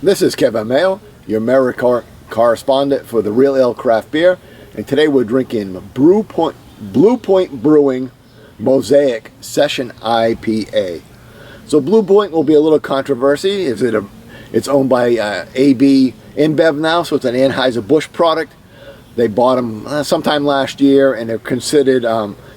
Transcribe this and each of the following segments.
This is Kevin Mayo, your Mayo correspondent for the Real Ale Craft Beer, and today we're drinking Bluepoint Brewing Mosaic Session IPA. So Bluepoint will be a little controversy. It's owned by AB InBev now, so it's an Anheuser-Busch product. They bought them sometime last year, and they're considered,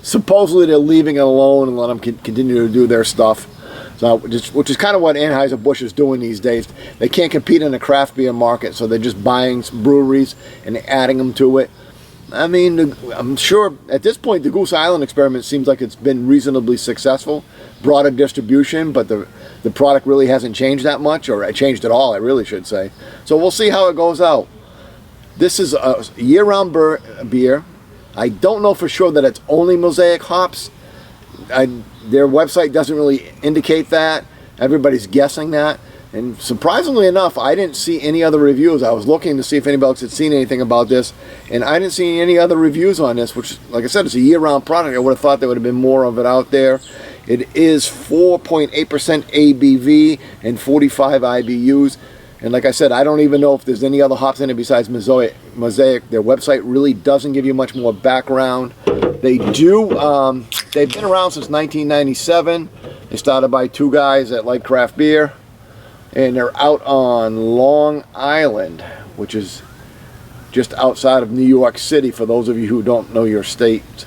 supposedly they're leaving it alone and let them continue to do their stuff. So, which is kind of what Anheuser-Busch is doing these days. They can't compete in the craft beer market, so they're just buying breweries and adding them to it. I mean, I'm sure at this point the Goose Island experiment seems like it's been reasonably successful. Broader distribution, but the product really hasn't changed that much, or changed at all, I really should say. So we'll see how it goes out. This is a year-round beer. I don't know for sure that it's only Mosaic hops. Their website doesn't really indicate that. Everybody's guessing that. And surprisingly enough, I didn't see any other reviews. I was looking to see if anybody else had seen anything about this, and I didn't see any other reviews on this, which, like I said, it's a year-round product. I would have thought there would have been more of it out there. It is 4.8% ABV and 45 IBUs. And like I said, I don't even know if there's any other hops in it besides Mosaic. Their website really doesn't give you much more background. They do, they've been around since 1997. They started by two guys that like craft beer. And they're out on Long Island, which is just outside of New York City, for those of you who don't know your state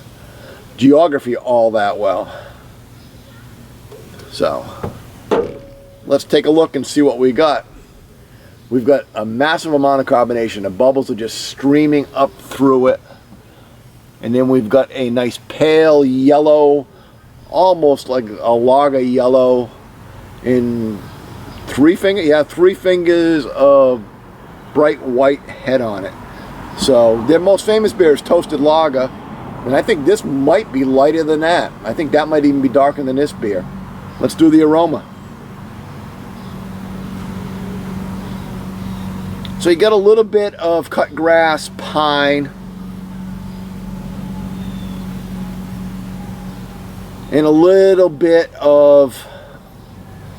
geography all that well. So, let's take a look and see what we got. We've got a massive amount of carbonation. The bubbles are just streaming up through it. And then we've got a nice pale yellow, almost like a lager yellow, in three fingers of bright white head on it. So their most famous beer is Toasted Lager, and I think this might be lighter than that. I think that might even be darker than this beer. Let's do the aroma. So you got a little bit of cut grass, pine, and a little bit of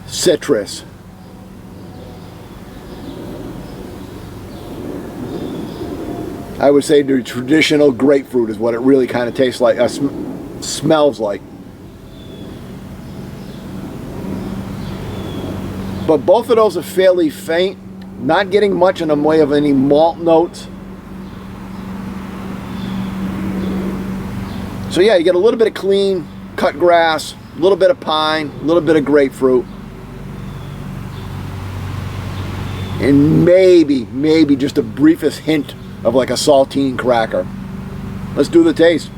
citrus. I would say the traditional grapefruit is what it really kind of tastes like, smells like. But both of those are fairly faint. Not getting much in the way of any malt notes. So yeah, you get a little bit of clean cut grass, a little bit of pine, a little bit of grapefruit, and maybe just the briefest hint of like a saltine cracker. Let's do the taste.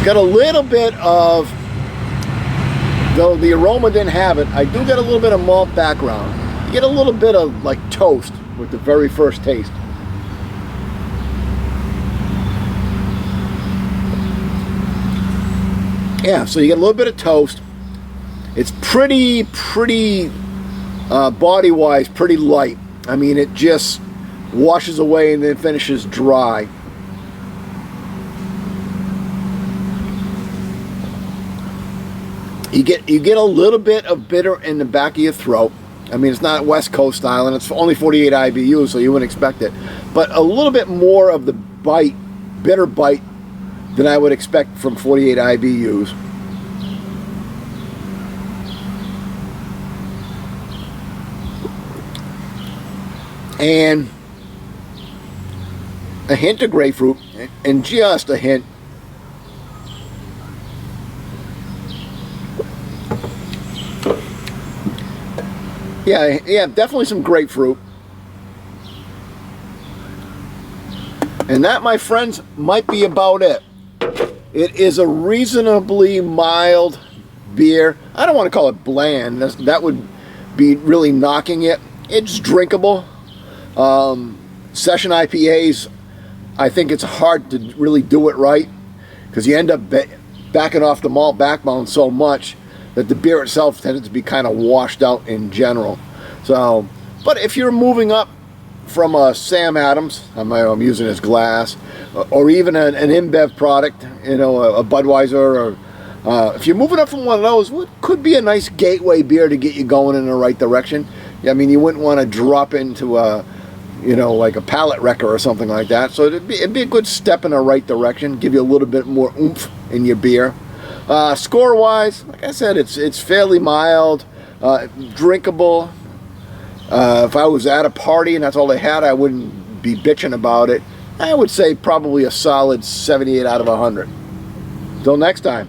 Got a little bit of, though the aroma didn't have it, I do get a little bit of malt background. You get a little bit of like toast with the very first taste. Yeah, so you get a little bit of toast. It's pretty body-wise, pretty light. I mean, it just washes away and then finishes dry. You get a little bit of bitter in the back of your throat. I mean, it's not West Coast style, and it's only 48 IBUs, so you wouldn't expect it. But a little bit more of the bite, bitter bite, than I would expect from 48 IBUs. And a hint of grapefruit, and just a hint. Yeah, definitely some grapefruit. And that, my friends, might be about it. It is a reasonably mild beer. I don't want to call it bland. That would be really knocking it. It's drinkable. Session IPAs, I think it's hard to really do it right, because you end up backing off the malt backbone so much that the beer itself tends to be kind of washed out in general. So, but if you're moving up from Sam Adams, I'm using his glass, or even an InBev product, you know, a Budweiser, or if you're moving up from one of those, what could be a nice gateway beer to get you going in the right direction. I mean, you wouldn't want to drop into a, you know, like a palate wrecker or something like that. So it'd be a good step in the right direction, give you a little bit more oomph in your beer. Score-wise, like I said, it's fairly mild, drinkable. If I was at a party and that's all they had, I wouldn't be bitching about it. I would say probably a solid 78 out of 100. Till next time.